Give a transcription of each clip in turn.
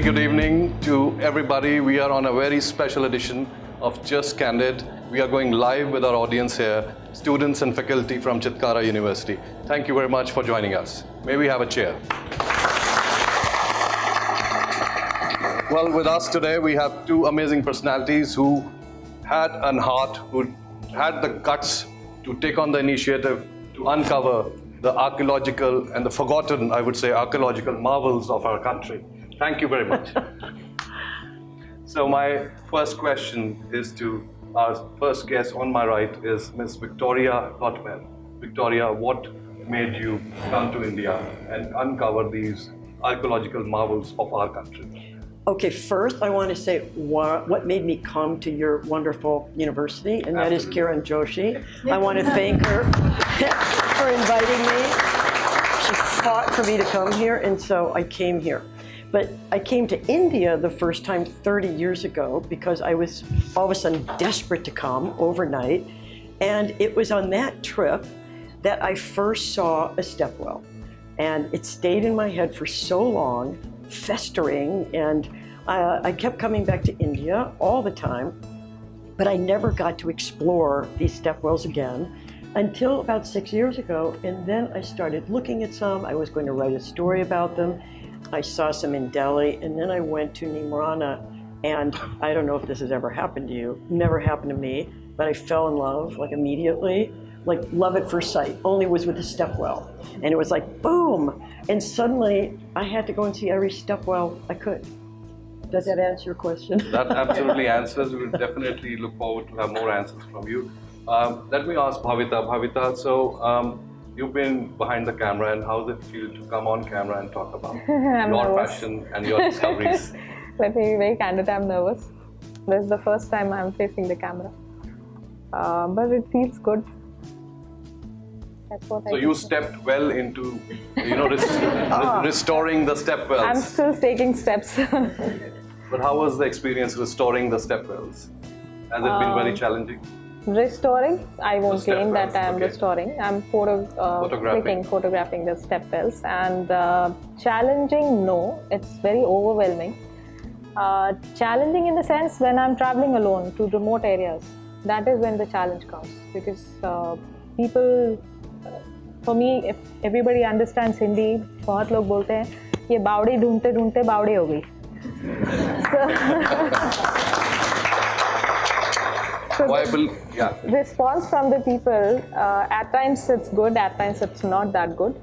good evening to everybody. We are on a very special edition of Just Candid. We are going live with our audience here, students and faculty from Chitkara University. Thank you very much for joining us. May we have a cheer? Well, with us today, we have two amazing personalities who had a heart, who had the guts to take on the initiative to uncover the archaeological and the forgotten, I would say, archaeological marvels of our country. Thank you very much. So my first question is to our first guest on my right is Ms. Victoria Lautman. Victoria, what made you come to India and uncover these archaeological marvels of our country? Okay, first I want to say what made me come to your wonderful university, and that is Kiran Joshi. I want to thank her for inviting me. She fought for me to come here, and so I came here. But I came to India the first time 30 years ago because I was all of a sudden desperate to come overnight. And it was on that trip that I first saw a stepwell. And it stayed in my head for so long, festering, and I kept coming back to India all the time, but I never got to explore these stepwells again until about 6 years ago. And then I started looking at some. I was going to write a story about them. I saw some in Delhi, and then I went to Nimrana, and I don't know if this has ever happened to you, never happened to me, but I fell in love like immediately, like love at first sight, only was with the stepwell. And it was like, boom, and suddenly I had to go and see every stepwell I could. Does that answer your question? That absolutely answers. We will definitely look forward to have more answers from you. Let me ask Bhavita. Bhavita, so you've been behind the camera, and how does it feel to come on camera and talk about your passion and your discoveries? Let me be very candid, I'm nervous. This is the first time I'm facing the camera. But it feels good. That's what so you stepped well into, restoring the stepwells. I'm still taking steps. But how was the experience restoring the stepwells? Has it been very challenging? Restoring, I won't claim that I am restoring. I'm photographing the stepwells. And challenging, no, it's very overwhelming. Challenging in the sense when I'm traveling alone to remote areas, that is when the challenge comes. Because people, for me, if everybody understands Hindi, बहुत लोग बोलते हैं ये बावड़ी ढूंढते ढूंढते बावड़ी हो गई. Response from the people, at times it's good, at times it's not that good.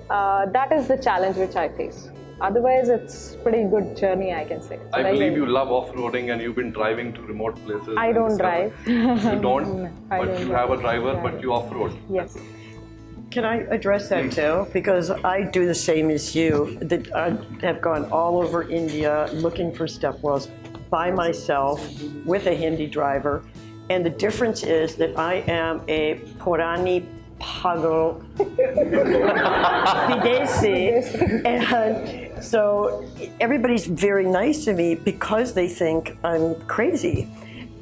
That is the challenge which I face. Otherwise, it's pretty good journey, I can say. I believe you love off-roading and you've been driving to remote places. I don't drive. You don't? But you have a driver, but you off-road. Yes. Can I address that too? Because I do the same as you. That I have gone all over India looking for stepwells by myself with a Hindi driver. And the difference is that I am a Purani Pagal Videsi. And so everybody's very nice to me because they think I'm crazy.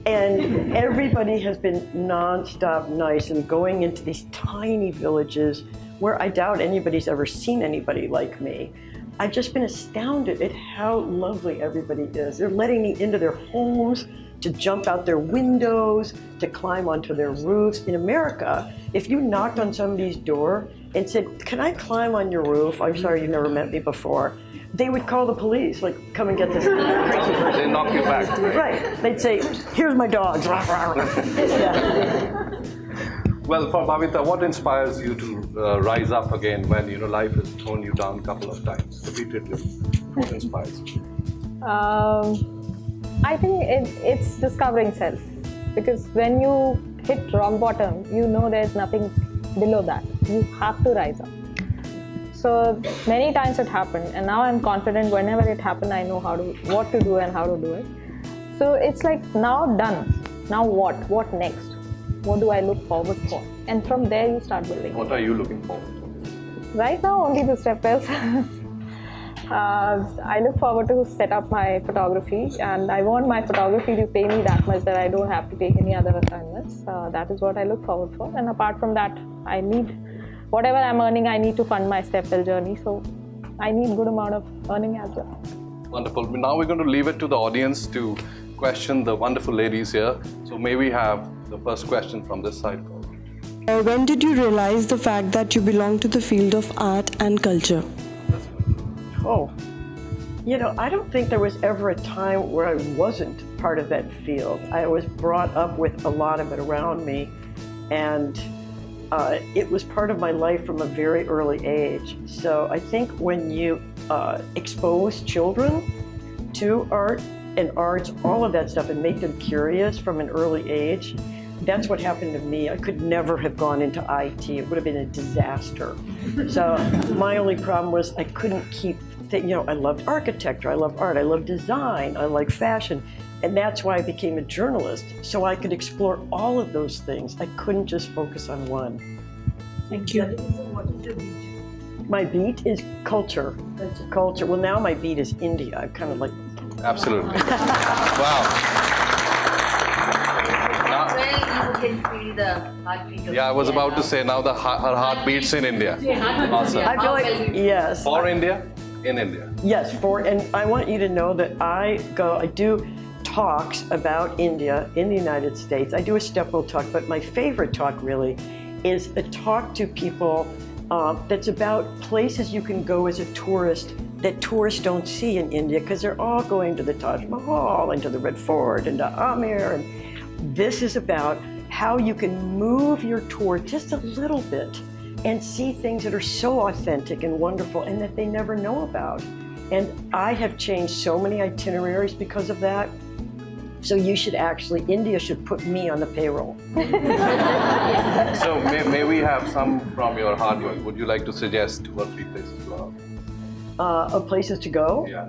And everybody has been nonstop nice and going into these tiny villages where I doubt anybody's ever seen anybody like me. I've just been astounded at how lovely everybody is. They're letting me into their homes, to jump out their windows, to climb onto their roofs. In America, if you knocked on somebody's door and said, "Can I climb on your roof? I'm sorry, you've never met me before," they would call the police, like, come and get this crazy person. They knock you back. Right. They'd say, "Here's my dogs." Yeah. Well, for Bhavita, what inspires you to rise up again when life has thrown you down a couple of times, repeatedly? What inspires you? I think it's discovering self. Because when you hit rock bottom, you know there's nothing below that. You have to rise up. So many times it happened, and now I'm confident whenever it happened, I know what to do and how to do it. So it's like now done. Now what? What next? What do I look forward for? And from there you start building. What are you looking forward to? Right now only the stepwells. I look forward to set up my photography, and I want my photography to pay me that much that I don't have to take any other assignments. That is what I look forward for. And apart from that, I need whatever I'm earning, I need to fund my stepwell journey. So I need good amount of earning as well. Wonderful. Now we're going to leave it to the audience to question the wonderful ladies here. So may we have the first question from this side? When did you realize the fact that you belong to the field of art and culture? Oh, I don't think there was ever a time where I wasn't part of that field. I was brought up with a lot of it around me, and it was part of my life from a very early age. So I think when you expose children to art and arts, all of that stuff, and make them curious from an early age, that's what happened to me. I could never have gone into IT. It would have been a disaster. So my only problem was I couldn't keep I loved architecture, I loved art, I loved design, I liked fashion. And that's why I became a journalist, so I could explore all of those things. I couldn't just focus on one. Thank you. What is your beat? My beat is culture. Culture. Well, now my beat is India. I'm kind of like... Absolutely. Wow. Well, you can feel the heartbeat of Yeah, I was India about to now. say now her heart beats in India. Awesome. I feel like, yes. For India, in India. Yes, and I want you to know that I do talks about India in the United States. I do a stepwell talk, but my favorite talk really is a talk to people that's about places you can go as a tourist that tourists don't see in India, because they're all going to the Taj Mahal and to the Red Fort and to Amir. And this is about how you can move your tour just a little bit and see things that are so authentic and wonderful and that they never know about. And I have changed so many itineraries because of that. So India should put me on the payroll. So may we have some from your hard work? Would you like to suggest 2 or 3 places to go? Of places to go? Yeah.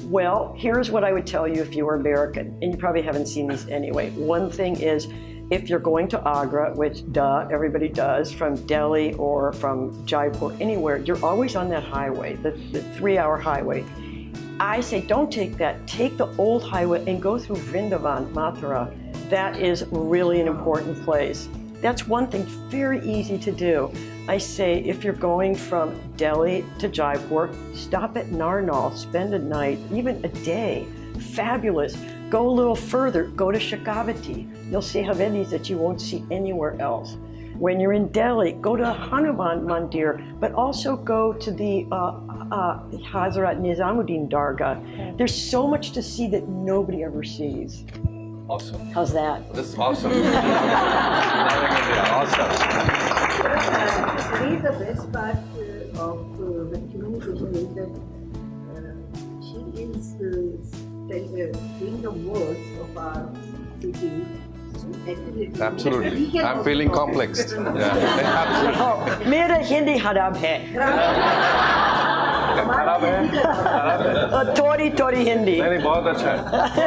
Well, here's what I would tell you if you were American, and you probably haven't seen these anyway. One thing is, if you're going to Agra, which everybody does, from Delhi or from Jaipur, anywhere, you're always on that highway, the 3-hour highway. I say don't take that, take the old highway and go through Vrindavan, Mathura. That is really an important place. That's one thing, very easy to do. I say if you're going from Delhi to Jaipur, stop at Narnaul, spend a night, even a day. Fabulous. Go a little further, go to Shekhawati. You'll see Havelis that you won't see anywhere else. When you're in Delhi, go to Hanuman Mandir, but also go to the Hazrat Nizamuddin Dargah. There's so much to see that nobody ever sees. Awesome. How's that? This is awesome. Awesome. For me, the best part of the communication is that she is doing the words of our city so accurately. Absolutely. I'm feeling complex. Yeah. Oh, मेरा हिंदी खराब है. थोड़ी हिंदी. नहीं, बहुत अच्छा है.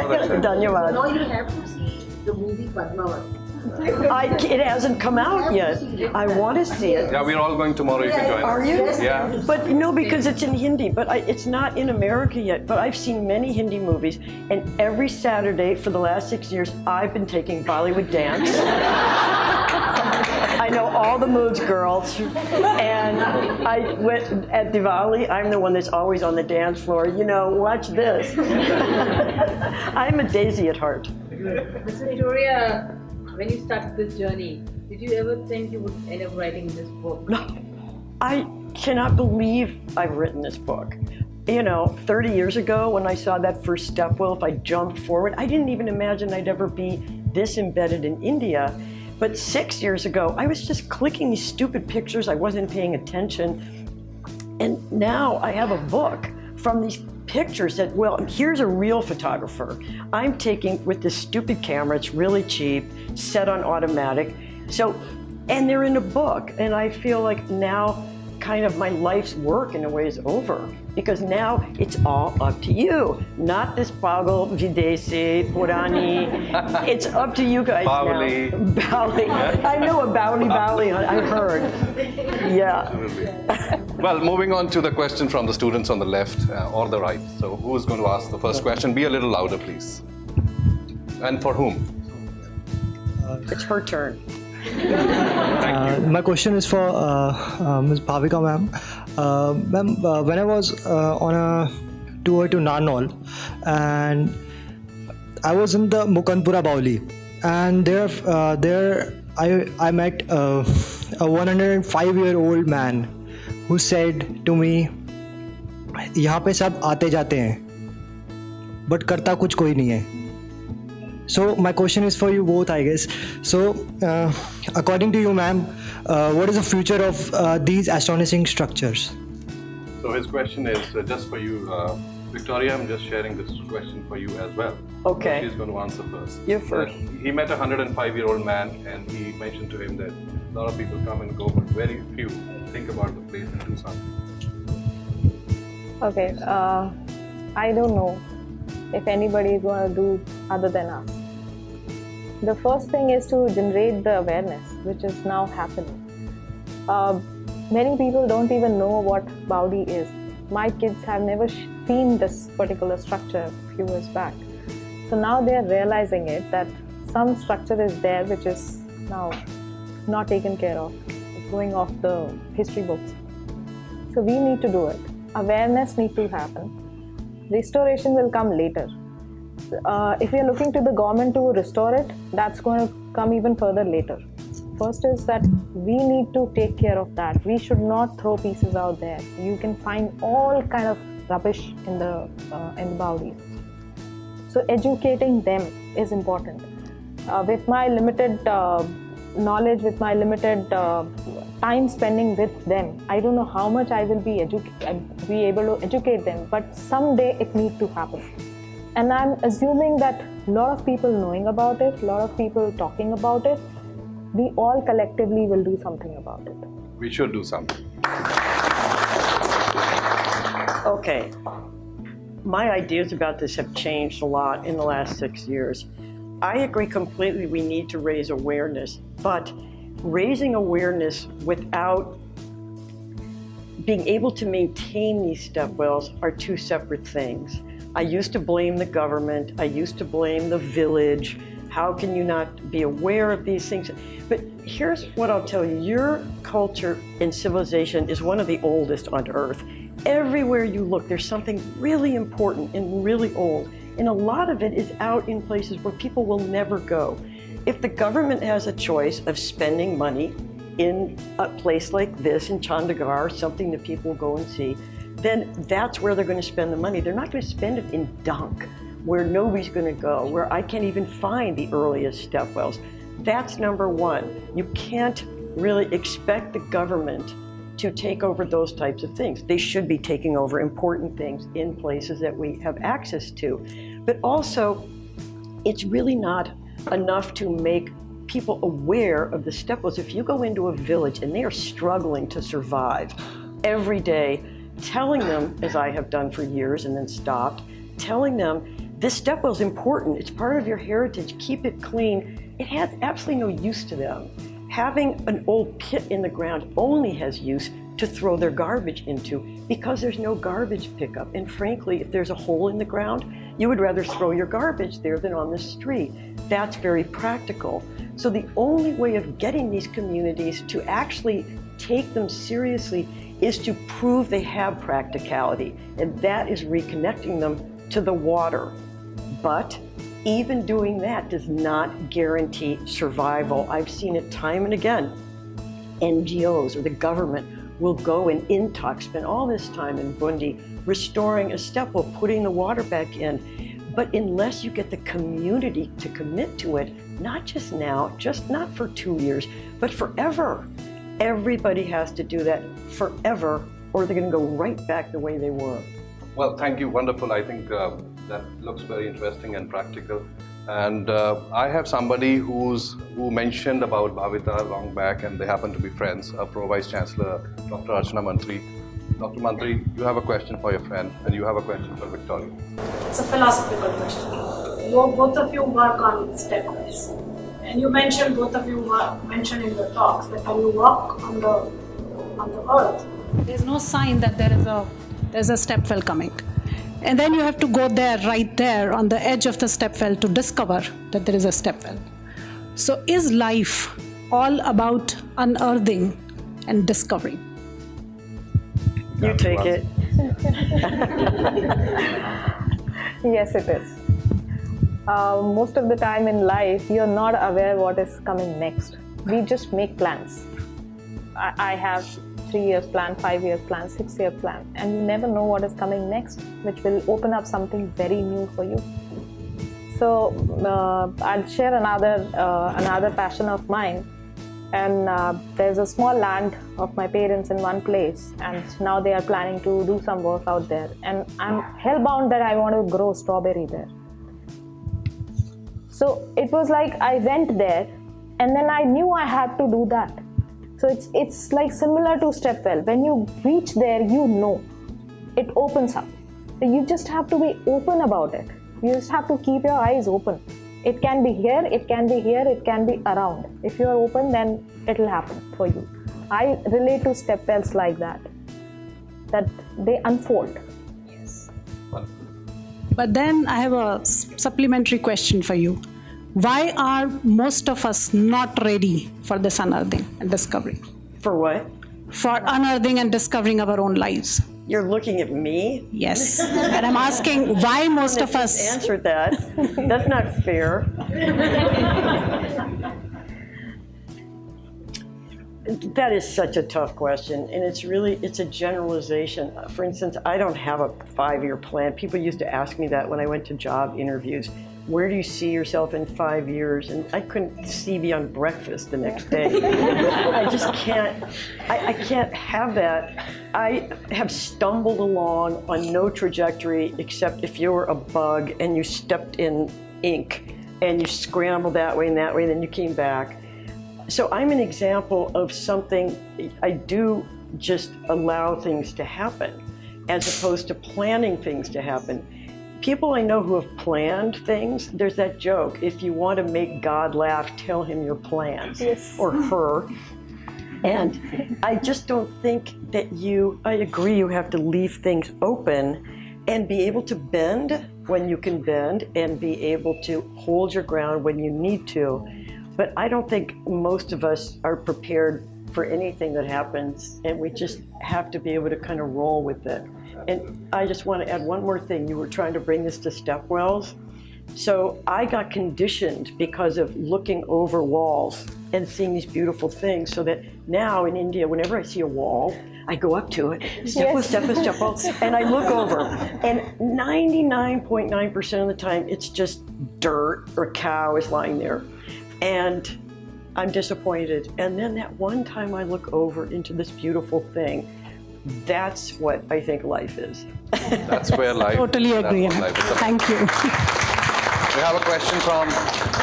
बहुत अच्छा है. धन्यवाद. Now you have to see the movie Padmavat. It hasn't come out yet. I want to see it. Yeah, we're all going tomorrow. You can join us. Are you? Yeah. But no, because it's in Hindi. But it's not in America yet. But I've seen many Hindi movies, and every Saturday for the last 6 years, I've been taking Bollywood dance. I know all the moves, girls. And I went at Diwali. I'm the one that's always on the dance floor. Watch this. I'm a daisy at heart. Ms. Victoria, when you started this journey, did you ever think you would end up writing this book? No, I cannot believe I've written this book. 30 years ago when I saw that first stepwell, if I jumped forward, I didn't even imagine I'd ever be this embedded in India. But 6 years ago, I was just clicking these stupid pictures. I wasn't paying attention. And now I have a book from these pictures that, well, here's a real photographer. I'm taking with this stupid camera, it's really cheap, set on automatic. And they're in a book. And I feel like now kind of my life's work in a way is over, because now it's all up to you. Not this pagal, videsi, purani. It's up to you guys Bowli. now. Bowli. I know a Bowli, I've heard. Yeah. Well, moving on to the question from the students on the left or the right. So who's going to ask the first question? Be a little louder, please. And for whom? It's her turn. My question is for Ms. Bhavika ma'am. Ma'am, when I was on a tour to Narnaul, and I was in the Mukanpura Bauli, and there I met a 105-year-old man who said to me, यहाँ पे सब आते जाते हैं, but करता कुछ कोई नहीं है. So my question is for you both, I guess. So according to you, ma'am, what is the future of these astonishing structures? So his question is just for you, Victoria. I'm just sharing this question for you as well. Okay. She's going to answer first. You first. He met a 105-year-old man, and he mentioned to him that a lot of people come and go, but very few think about the place and do something. Okay, I don't know if anybody is going to do other than us. The first thing is to generate the awareness, which is now happening. Many people don't even know what Baudi is. My kids have never seen this particular structure a few years back. So now they are realizing it, that some structure is there which is now not taken care of. It's going off the history books. So we need to do it. Awareness needs to happen. Restoration will come later. If we are looking to the government to restore it, that's going to come even further later. First is that we need to take care of that. We should not throw pieces out there. You can find all kind of rubbish in the Baudi. So educating them is important. With my limited knowledge, with my limited time spending with them, I don't know how much I will be able to educate them, but someday it needs to happen. And I'm assuming that a lot of people knowing about it, a lot of people talking about it, we all collectively will do something about it. We should do something. Okay. My ideas about this have changed a lot in the last 6 years. I agree completely we need to raise awareness, but raising awareness without being able to maintain these step wells are two separate things. I used to blame the government, I used to blame the village. How can you not be aware of these things? But here's what I'll tell you. Your culture and civilization is one of the oldest on earth. Everywhere you look, there's something really important and really old. And a lot of it is out in places where people will never go. If the government has a choice of spending money in a place like this in Chandigarh, something that people go and see, then that's where they're going to spend the money. They're not going to spend it in Dunk, where nobody's going to go, where I can't even find the earliest step wells. That's number one. You can't really expect the government to take over those types of things. They should be taking over important things in places that we have access to. But also, it's really not enough to make people aware of the step wells. If you go into a village and they are struggling to survive every day, telling them, as I have done for years and then stopped, telling them this step well is important, it's part of your heritage, keep it clean, it has absolutely no use to them. Having an old pit in the ground only has use to throw their garbage into because there's no garbage pickup. And frankly, if there's a hole in the ground, you would rather throw your garbage there than on the street. That's very practical. So the only way of getting these communities to actually take them seriously is to prove they have practicality, and that is reconnecting them to the water. But even doing that does not guarantee survival. I've seen it time and again. NGOs or the government will go and Intok, spend all this time in Bundi restoring a step well, putting the water back in. But unless you get the community to commit to it, not just now, just not for 2 years, but forever. Everybody has to do that forever, or they're going to go right back the way they were. Well, thank you. Wonderful. I think that looks very interesting and practical. And I have somebody who mentioned about Bhavita long back, and they happen to be friends, Pro Vice-Chancellor, Dr. Archana Mantri. Dr. Mantri, you have a question for your friend, and you have a question for Victoria. It's a philosophical question. Both of you work on step wells. And you mentioned, both of you mentioned in your talks, that when you walk on the earth, there's no sign that there's a step well coming. And then you have to go there, right there, on the edge of the step well to discover that there is a step well. So is life all about unearthing and discovering? You take it. Yes, it is. Most of the time in life, you're not aware what is coming next. We just make plans. I have 3 years plan, 5 years plan, 6 year plan, and you never know what is coming next, which will open up something very new for you. So I'll share another passion of mine. And there's a small land of my parents in one place, and now they are planning to do some work out there. And I'm hellbound that I want to grow strawberry there. So it was like I went there, and then I knew I had to do that. So it's like similar to stepwell. When you reach there, you know it opens up. So you just have to be open about it. You just have to keep your eyes open. It can be here, it can be here, it can be around. If you are open, then it will happen for you. I relate to stepwells like that they unfold. Yes. But then I have a supplementary question for you. Why are most of us not ready for this unearthing and discovery? For what? For unearthing and discovering our own lives. You're looking at me? Yes. And I'm asking why most of us answered that. That's not fair. That is such a tough question, and it's a generalization. For instance, I don't have a 5-year plan. People used to ask me that when I went to job interviews. Where do you see yourself in 5 years? And I couldn't see me on breakfast the next day. I just can't, I can't have that. I have stumbled along on no trajectory except if you were a bug and you stepped in ink and you scrambled that way and then you came back. So I'm an example of something, I do just allow things to happen as opposed to planning things to happen. People I know who have planned things, there's that joke, if you want to make God laugh, tell him your plans. Yes. Or her. And I just don't think that I agree you have to leave things open and be able to bend when you can bend and be able to hold your ground when you need to. But I don't think most of us are prepared for anything that happens, and we just have to be able to kind of roll with it. And I just want to add one more thing. You were trying to bring this to stepwells. So I got conditioned because of looking over walls and seeing these beautiful things, so that now in India, whenever I see a wall, I go up to it, step, and I look over. And 99.9% of the time, it's just dirt or a cow is lying there. And I'm disappointed. And then that one time I look over into this beautiful thing, that's what I think life is. That's where life. Totally agree. That's what life is. Thank you. We have a question from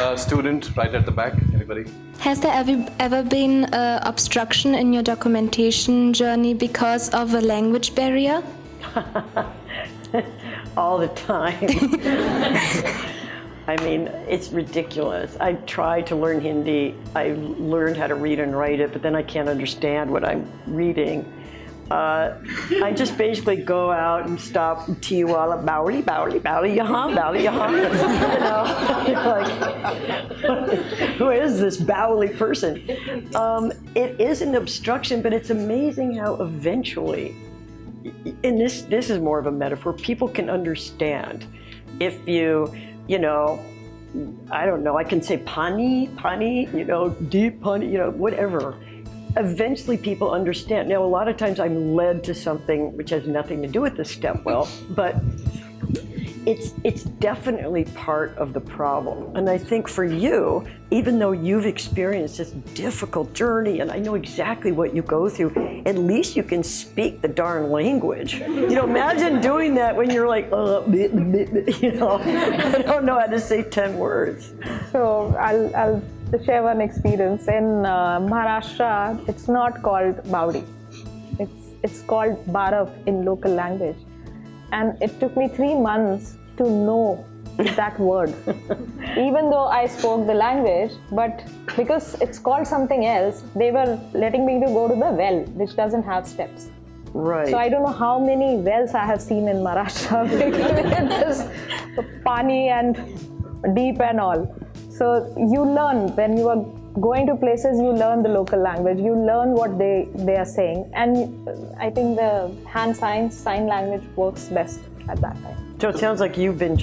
a student right at the back. Anybody? Has there ever been obstruction in your documentation journey because of a language barrier? All the time. I mean, it's ridiculous. I tried to learn Hindi. I learned how to read and write it, but then I can't understand what I'm reading. I just basically go out and stop Tiwala, Bowley, yahan, Bowley, yahan. You know, like, who is this Bowley person? It is an obstruction, but it's amazing how eventually, and this is more of a metaphor, people can understand. If you know, I don't know, I can say pani, you know, deep pani, you know, whatever. Eventually people understand. Now, a lot of times I'm led to something which has nothing to do with the stepwell, but it's definitely part of the problem. And I think for you, even though you've experienced this difficult journey, and I know exactly what you go through, at least you can speak the darn language. You know, imagine doing that when you're like, you know, I don't know how to say 10 words. So I'll share one experience. In Maharashtra, it's not called Baudi. It's called Barav in local language. And it took me 3 months to know that word. Even though I spoke the language, but because it's called something else, they were letting me to go to the well, which doesn't have steps. Right. So I don't know how many wells I have seen in Maharashtra. Just pani and deep and all. So you learn when you are going to places, you learn the local language, you learn what they are saying, and I think the sign language works best at that time. So it sounds like you've been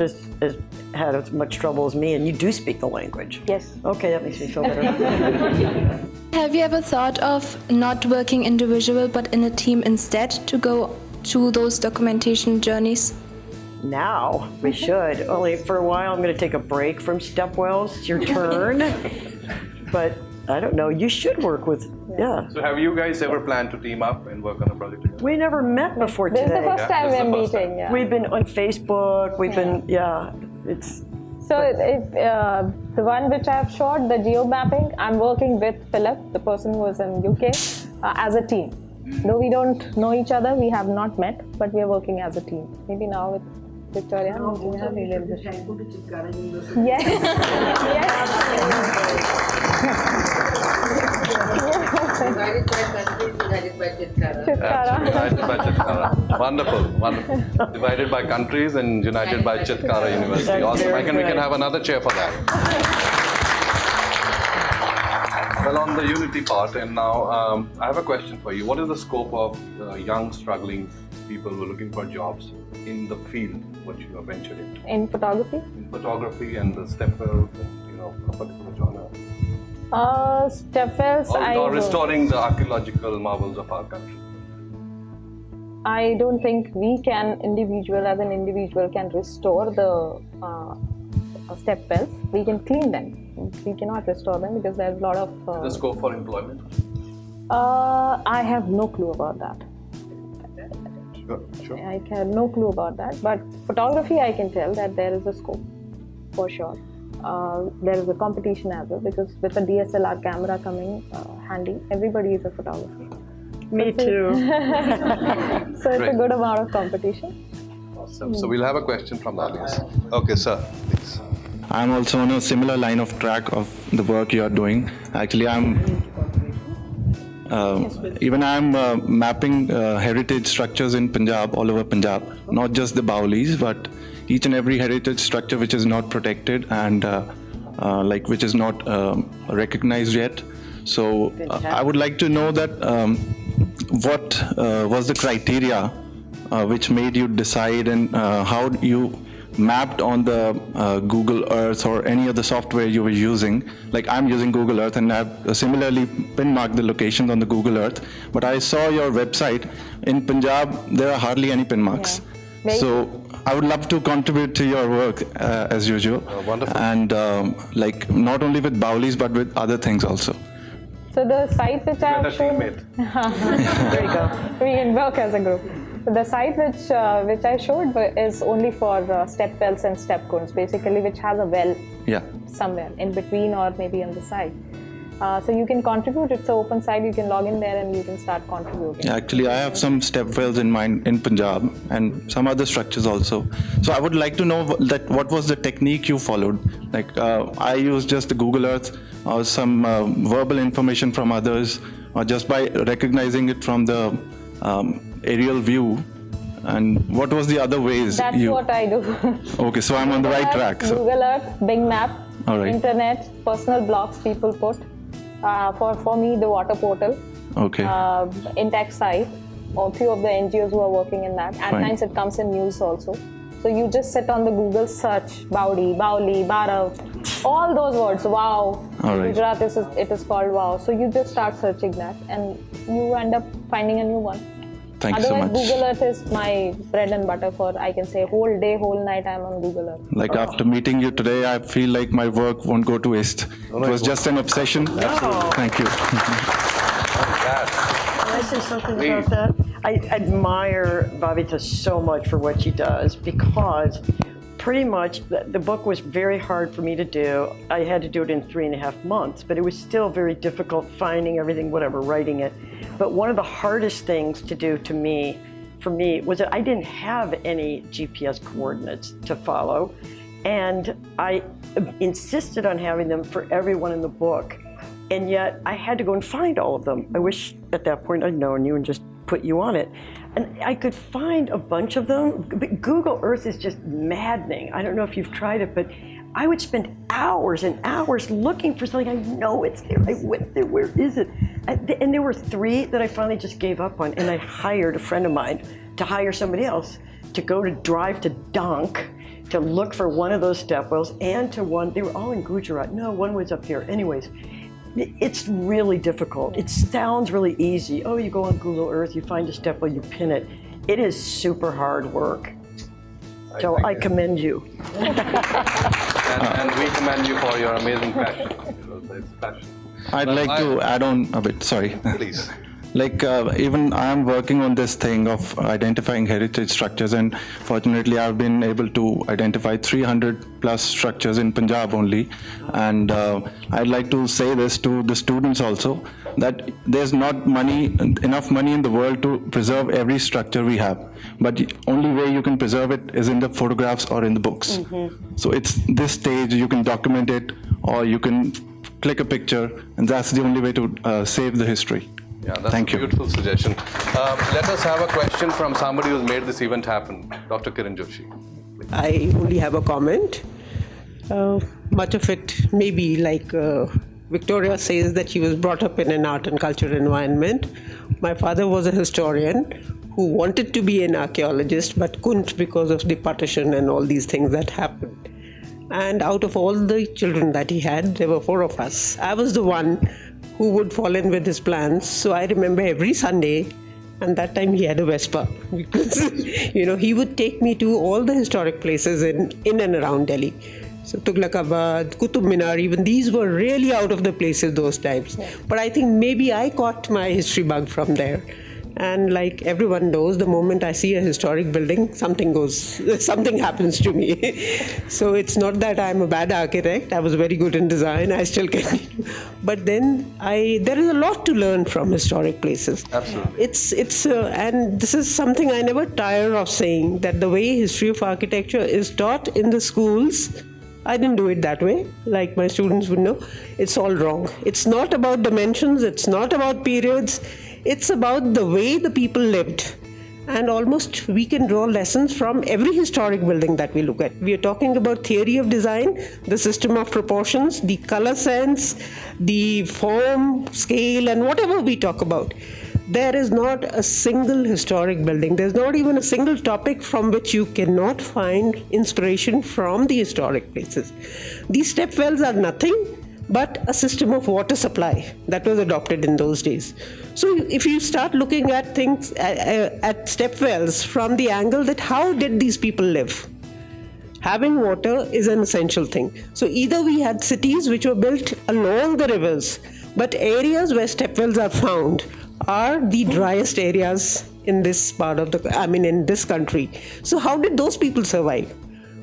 had as much trouble as me, and you do speak the language. Yes. Okay, that makes me feel better. Have you ever thought of not working individual but in a team instead to go to those documentation journeys? Now we should. Only for a while, I'm going to take a break from Stepwells. It's your turn. But I don't know. You should work with. Yeah. So have you guys ever planned to team up and work on a project together? We never met before This today. is the first time this is we're the first meeting. Yeah. We've been on Facebook. We've been. Yeah. It's. So the one which I've shot, the geo mapping, I'm working with Philip, the person who is in UK, as a team. Though we don't know each other, we have not met, but we are working as a team. Maybe now with Victoria, No, we have we maybe should thank to Chitkara University. Yes. Divided by countries, divided by Chitkara. Chitkara. Divided by Chitkara. Wonderful, wonderful. Divided by countries and united by Chitkara University. That's Awesome. very We good. can have another chair for that. Well, on the unity part, and now I have a question for you. What is the scope of young, struggling people who are looking for jobs in the field, what you have ventured into? In photography? In photography and the stepwell, a particular genre. Stepwells, Or restoring the archaeological marvels of our country. I don't think we can as an individual can restore the stepwells. We can clean them. We cannot restore them because there's a lot of... The scope for employment? I have no clue about that. Sure. I have no clue about that. But photography, I can tell that there is a scope, for sure. There is a competition as well because with a DSLR camera coming handy, everybody is a photographer. Me too. So it's Great. a good amount of competition. Awesome. So we'll have a question from the audience. Okay, sir, please. I'm also on a similar line of track of the work you are doing. Actually, I'm mapping heritage structures in Punjab, all over Punjab. Not just the Baolis, but each and every heritage structure which is not protected and which is not recognized yet. So I would like to know that what was the criteria which made you decide and how you mapped on the Google Earth or any other software you were using. Like I'm using Google Earth and I've similarly pin marked the locations on the Google Earth. But I saw your website. In Punjab, there are hardly any pin marks. Yeah. So I would love to contribute to your work as usual. Wonderful. And not only with Baolis but with other things also. So the site which I You're have the shown... teammate. There you go. We can work as a group. So the site which I showed is only for step wells and step cones, basically, which has a well somewhere in between or maybe on the side. So you can contribute. It's an open site. You can log in there and you can start contributing. Yeah, actually, I have some step wells in mind in Punjab and some other structures also. So I would like to know that what was the technique you followed? Like I used just the Google Earth or some verbal information from others, or just by recognizing it from the aerial view. And what was the other ways? That's what I do. Okay, so I'm on the right track. So. Google Earth, Bing Map, All right. Internet, personal blogs people put. For me, the water portal, Okay. Intact site, or few of the NGOs who are working in that. At Fine. times it comes in news also. So you just sit on the Google search, Baudi, Bauli, Barav, all those words, wow. All right. Gujarat, it is called wow. So you just start searching that and you end up finding a new one. Thank you so Otherwise, much. Google Earth is my bread and butter for, I can say, whole day, whole night I'm on Google Earth. Like after meeting you today, I feel like my work won't go to waste. It was just an obsession. Thank you. Can I say something about that? I admire Bhavita so much for what she does because pretty much the book was very hard for me to do. I had to do it in 3.5 months, but it was still very difficult finding everything, whatever, writing it. But one of the hardest things to do for me, was that I didn't have any GPS coordinates to follow. And I insisted on having them for everyone in the book. And yet I had to go and find all of them. I wish at that point I'd known you and just put you on it. And I could find a bunch of them, but Google Earth is just maddening. I don't know if you've tried it, but I would spend hours and hours looking for something. I know it's there. I went there. Where is it? And there were 3 that I finally just gave up on. And I hired a friend of mine to hire somebody else to go to drive to Donk to look for one of those step wells and to one. They were all in Gujarat. No, one was up here. Anyways, it's really difficult. It sounds really easy. Oh, you go on Google Earth, you find a step well, you pin it. It is super hard work. So I commend you. And we commend you for your amazing passion. It's passion. I'd like to add on a bit, sorry. Please. Like even I am working on this thing of identifying heritage structures, and fortunately I've been able to identify 300 plus structures in Punjab only. And I'd like to say this to the students also, that there's not enough money in the world to preserve every structure we have. But the only way you can preserve it is in the photographs or in the books. So it's this stage, you can document it or you can click a picture, and that's the only way to save the history. Yeah, that's Thank a you. beautiful suggestion. Let us have a question from somebody who's made this event happen. Dr. Kiran Joshi. I only have a comment. Much of it may be like Victoria says that she was brought up in an art and culture environment. My father was a historian who wanted to be an archaeologist but couldn't because of the partition and all these things that happened. And out of all the children that he had, there were 4 of us. I was the one who would fall in with his plans. So I remember every Sunday, and that time he had a Vespa, because he would take me to all the historic places in and around Delhi. So Tughlaqabad, Qutub Minar, even these were really out of the places those times. But I think maybe I caught my history bug from there. And like everyone knows, the moment I see a historic building, something happens to me. So it's not that I'm a bad architect. I was very good in design. I still can. But then there is a lot to learn from historic places. Absolutely. And this is something I never tire of saying, that the way history of architecture is taught in the schools, I didn't do it that way, like my students would know. It's all wrong. It's not about dimensions. It's not about periods. It's about the way the people lived. And almost we can draw lessons from every historic building that we look at. We are talking about theory of design, the system of proportions, the color sense, the form, scale, and whatever we talk about. There is not a single historic building. There's not even a single topic from which you cannot find inspiration from the historic places. These step wells are nothing but a system of water supply that was adopted in those days. So if you start looking at things, at step wells from the angle that how did these people live? Having water is an essential thing. So either we had cities which were built along the rivers, but areas where step wells are found are the driest areas in this part of in this country. So how did those people survive?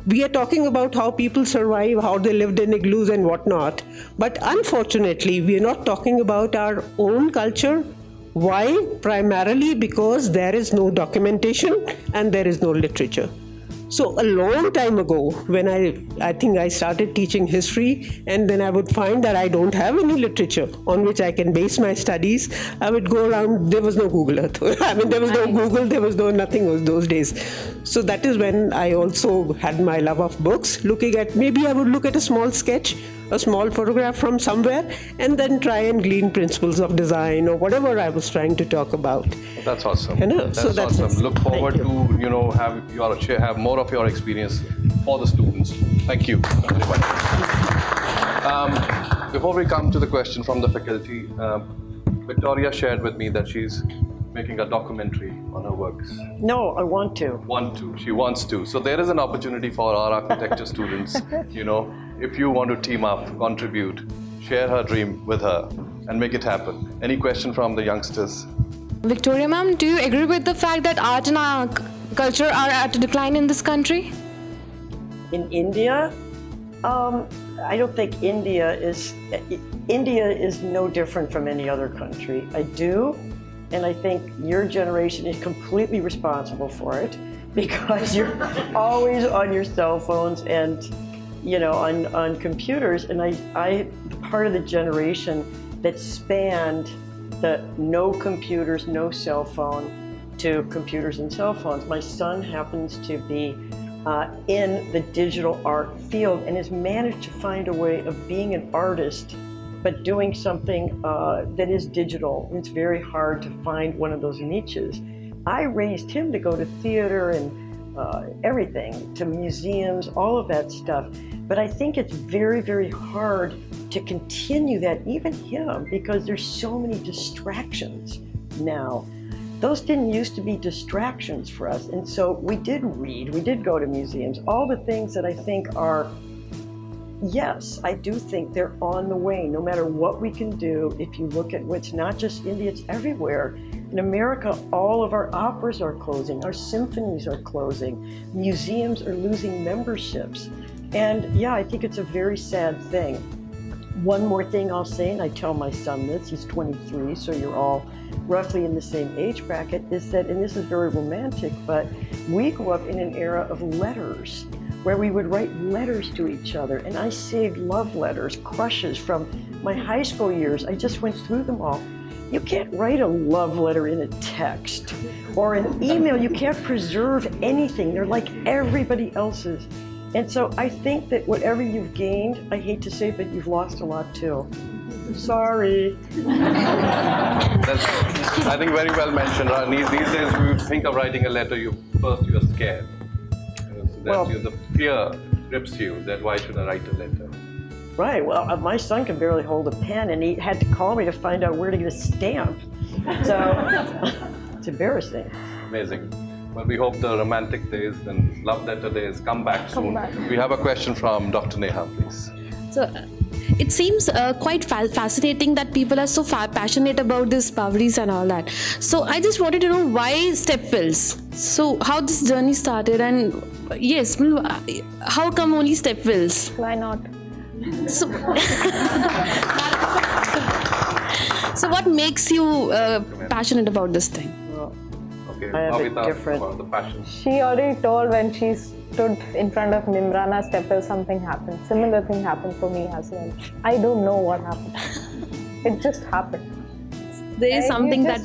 We are talking about how people survive, how they lived in igloos and whatnot. But unfortunately, we are not talking about our own culture. Why? Primarily because there is no documentation and there is no literature. So a long time ago, when I think I started teaching history, and then I would find that I don't have any literature on which I can base my studies, I would go around, there was no Google Earth. There was no Google, there was no nothing those days. So that is when I also had my love of books, maybe I would look at a small sketch, a small photograph from somewhere, and then try and glean principles of design or whatever I was trying to talk about. That's awesome. That's awesome. Look forward to have more of your experience for the students. Thank you very much. Before we come to the question from the faculty, Victoria shared with me that she's making a documentary on her works. No, I want to. She wants to. So there is an opportunity for our architecture students, if you want to team up, contribute, share her dream with her and make it happen. Any question from the youngsters? Victoria ma'am, do you agree with the fact that art and culture are at a decline in this country? In India, I don't think India is no different from any other country. I do, and I think your generation is completely responsible for it because you're always on your cell phones and on computers, and I part of the generation that spanned the no computers, no cell phone to computers and cell phones. My son happens to be in the digital art field and has managed to find a way of being an artist but doing something that is digital. It's very hard to find one of those niches. I raised him to go to theater and everything, to museums, all of that stuff. But I think it's very, very hard to continue that, even him, because there's so many distractions now. Those didn't used to be distractions for us. And so we did read, we did go to museums, all the things that I think are, yes, I do think they're on the way, no matter what we can do. If you look at what's not just India, it's everywhere. In America, all of our operas are closing, our symphonies are closing, museums are losing memberships. And yeah, I think it's a very sad thing. One more thing I'll say, and I tell my son this, he's 23, so you're all roughly in the same age bracket, is that, and this is very romantic, but we grew up in an era of letters, where we would write letters to each other. And I saved love letters, crushes from my high school years. I just went through them all. You can't write a love letter in a text or an email. You can't preserve anything. They're like everybody else's. And so I think that whatever you've gained, I hate to say it, but you've lost a lot too. Sorry. That's, I think, very well mentioned. These days, we would think of writing a letter, you're scared. So that the fear grips you, that why should I write a letter? Right, well, my son can barely hold a pen, and he had to call me to find out where to get a stamp. So, it's embarrassing. Amazing. Well, we hope the romantic days and love letter days come back soon. We have a question from Dr. Neha, please. So, it seems quite fascinating that people are so passionate about this Bhavlis and all that. So, I just wanted to know why stepwells? So, how this journey started, and yes, how come only stepwells? Why not? So, so what makes you passionate about this thing? Okay, I have a Bhavita, different- about the passion. She already told when she stood in front of Nimrana stepwell, something happened. Similar thing happened for me as well. I don't know what happened. It just happened. There is something that...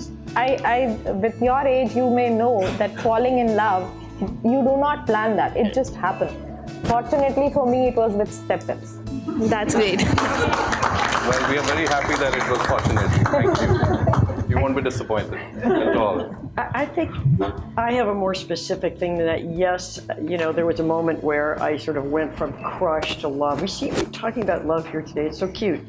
with your age, you may know that falling in love, you do not plan that. It just happened. Fortunately for me, it was with stepwells. That's great. Well, we are very happy that it was fortunate. Thank you. You won't be disappointed at all. I think I have a more specific thing than that. Yes, you know, there was a moment where I sort of went from crush to love. We seem to be talking about love here today. It's so cute.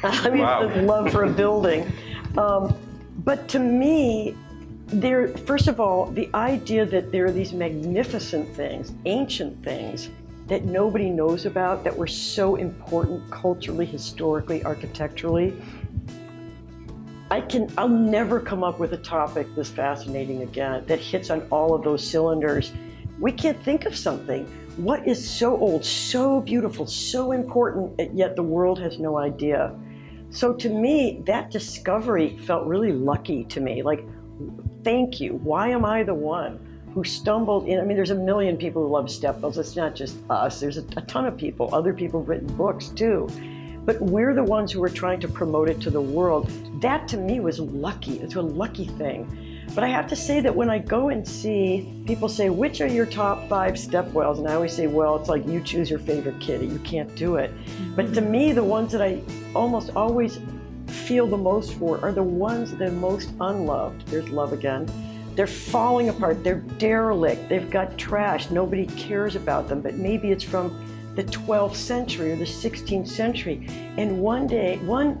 I mean, Wow. love for a building. But to me, first of all, the idea that there are these magnificent things, ancient things, that nobody knows about, that were so important culturally, historically, architecturally. I'll never come up with a topic this fascinating again that hits on all of those cylinders. We can't think of something. What is so old, so beautiful, so important, yet the world has no idea? So to me, that discovery felt really lucky to me. Like, thank you. Why am I the one who stumbled in? I mean, there's a million people who love stepwells. It's not just us. There's a ton of people. Other people have written books too. But we're the ones who are trying to promote it to the world. That to me was lucky. It's a lucky thing. But I have to say that when I go and see, people say, which are your top 5 stepwells? And I always say, well, it's like you choose your favorite kitty. You can't do it. But to me, the ones that I almost always feel the most for are the ones that are most unloved. There's love again. They're falling apart. They're derelict. They've got trash. Nobody cares about them. But maybe it's from the 12th century or the 16th century. And one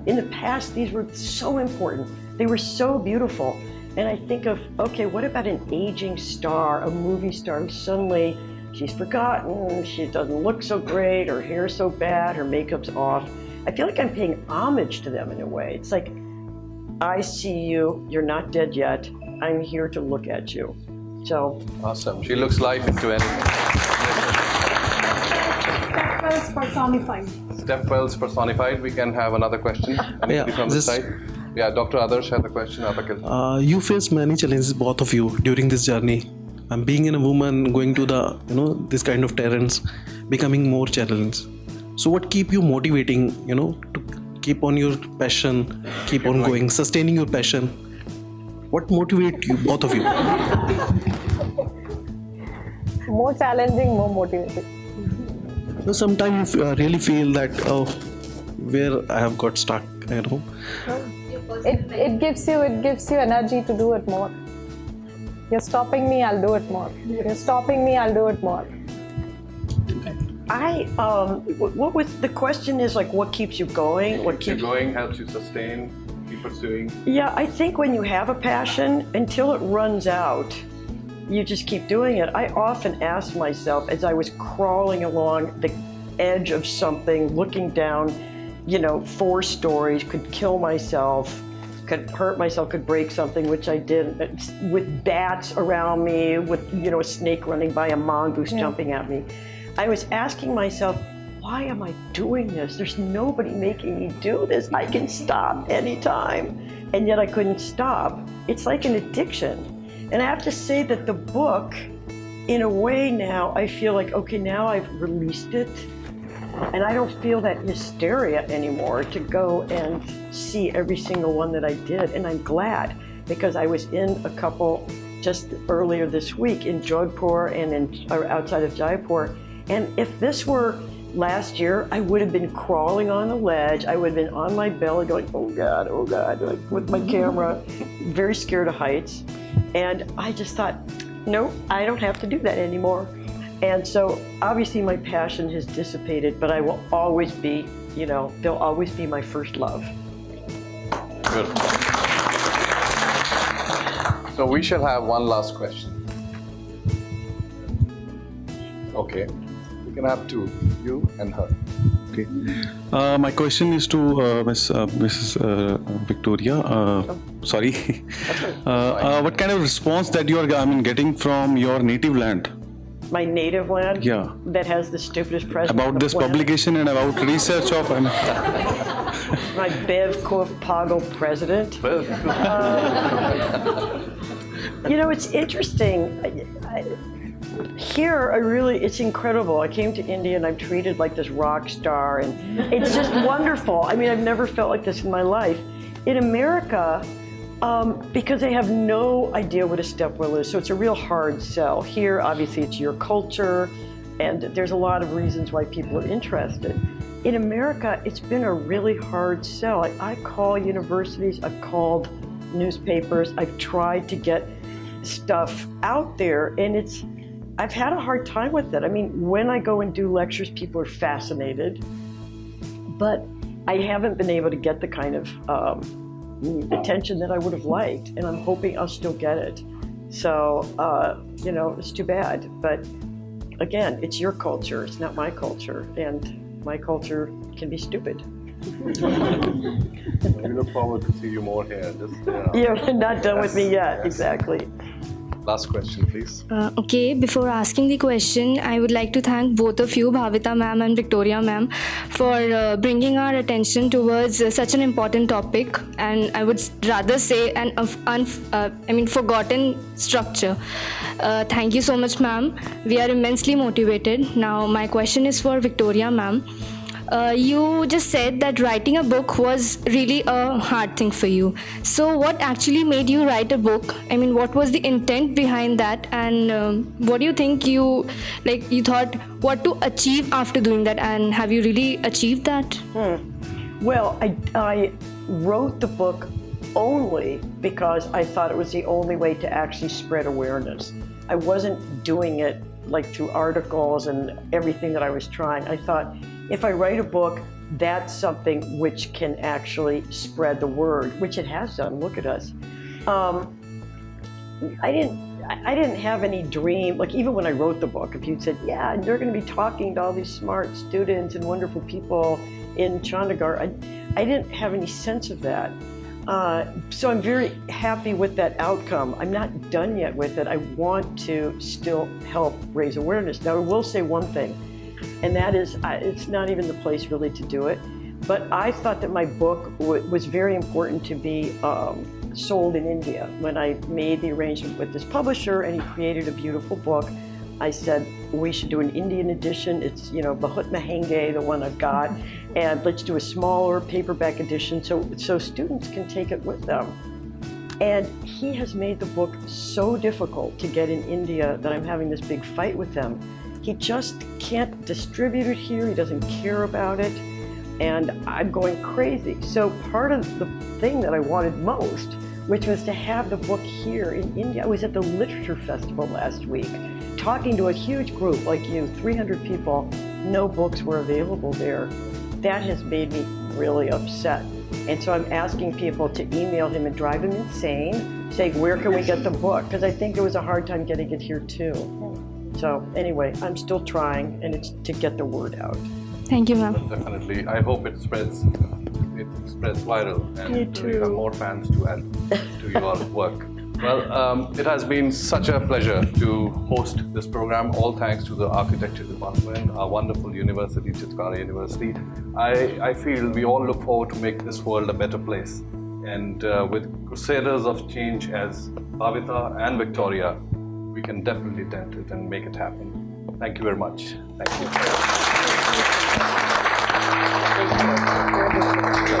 in the past, these were so important. They were so beautiful. And I think of, okay, what about an aging star, a movie star who suddenly, she's forgotten, she doesn't look so great, her hair's so bad, her makeup's off. I feel like I'm paying homage to them in a way. It's like, I see you, you're not dead yet, I'm here to look at you. So. Awesome. She looks life into anything. Stepwells personified. Stepwells personified. We can have another question. Anybody from this side? Yeah, Dr. Adarsh has a question. You face many challenges, both of you, during this journey. Being a woman, going to the this kind of terrains, becoming more challenged. So, what keep you motivating? To keep on your passion, keep on going, sustaining your passion. What motivates you, both of you? More challenging, more motivating. So sometimes you really feel that, oh, where I have got stuck, you know. It gives you energy to do it more. You're stopping me, I'll do it more. You're stopping me, I'll do it more. What was the question? Is like, what keeps you going? What keeps you going, helps you sustain, keep pursuing. Yeah, I think when you have a passion, until it runs out, you just keep doing it. I often ask myself, as I was crawling along the edge of something, looking down, 4 stories, could kill myself, could hurt myself, could break something, which I did, with bats around me, with a snake running by, a mongoose jumping at me. I was asking myself, why am I doing this? There's nobody making me do this. I can stop anytime. And yet I couldn't stop. It's like an addiction. And I have to say that the book, in a way now, I feel like, okay, now I've released it. And I don't feel that hysteria anymore to go and see every single one that I did. And I'm glad, because I was in a couple just earlier this week in Jodhpur and outside of Jaipur. And if this were last year, I would have been crawling on the ledge. I would have been on my belly going, oh God, like with my camera, very scared of heights. And I just thought, no, I don't have to do that anymore. And so obviously my passion has dissipated, but I will always be, they'll always be my first love. Good. So we shall have one last question. Okay. We can have 2, you and her. Okay. My question is to Mrs. Victoria. Sorry. What kind of response that you are getting from your native land? My native land? Yeah. That has the stupidest president. About this publication and about research of... My Bev Kuf Pago president. It's interesting. Here, it's incredible. I came to India and I'm treated like this rock star, and it's just wonderful. I mean, I've never felt like this in my life. In America, because they have no idea what a stepwell is, so it's a real hard sell. Here, obviously, it's your culture, and there's a lot of reasons why people are interested. In America, it's been a really hard sell. I call universities, I've called newspapers, I've tried to get stuff out there, and I've had a hard time with it. I mean, when I go and do lectures, people are fascinated, but I haven't been able to get the kind of attention that I would have liked, and I'm hoping I'll still get it. So, it's too bad. But again, it's your culture, it's not my culture, and my culture can be stupid. We look forward to see you more here. You're not done with me yet, exactly. Last question, please. Okay, before asking the question, I would like to thank both of you, Bhavita ma'am and Victoria ma'am, for bringing our attention towards such an important topic, and I would rather say forgotten structure. Thank you so much, ma'am. We are immensely motivated. Now, my question is for Victoria ma'am. You just said that writing a book was really a hard thing for you. So what actually made you write a book? I mean, what was the intent behind that? And what do you think you thought what to achieve after doing that? And have you really achieved that? Well, I wrote the book only because I thought it was the only way to actually spread awareness. I wasn't doing it like through articles and everything that I was trying. I thought, if I write a book, that's something which can actually spread the word, which it has done. Look at us. I didn't have any dream, like even when I wrote the book, if you'd said, yeah, and they're going to be talking to all these smart students and wonderful people in Chandigarh, I didn't have any sense of that. So I'm very happy with that outcome. I'm not done yet with it. I want to still help raise awareness. Now, I will say one thing, and that is, it's not even the place really to do it, but I thought that my book was very important to be sold in India. When I made the arrangement with this publisher and he created a beautiful book, I said, we should do an Indian edition. It's, Bahut Mahenge, the one I've got, and let's do a smaller paperback edition so students can take it with them. And he has made the book so difficult to get in India that I'm having this big fight with them. He just can't distribute it here. He doesn't care about it. And I'm going crazy. So part of the thing that I wanted most, which was to have the book here in India. I was at the Literature Festival last week, talking to a huge group like you, 300 people. No books were available there. That has made me really upset. And so I'm asking people to email him and drive him insane, saying, where can we get the book? Because I think it was a hard time getting it here too. So anyway, I'm still trying, and it's to get the word out. Thank you, ma'am. Definitely. I hope it spreads viral and we have more fans to add to your work. Well, it has been such a pleasure to host this program. All thanks to the architecture department, our wonderful university, Chitkara University. I feel we all look forward to make this world a better place. And with crusaders of change as Bhavita and Victoria, we can definitely dent it and make it happen. Thank you very much. Thank you.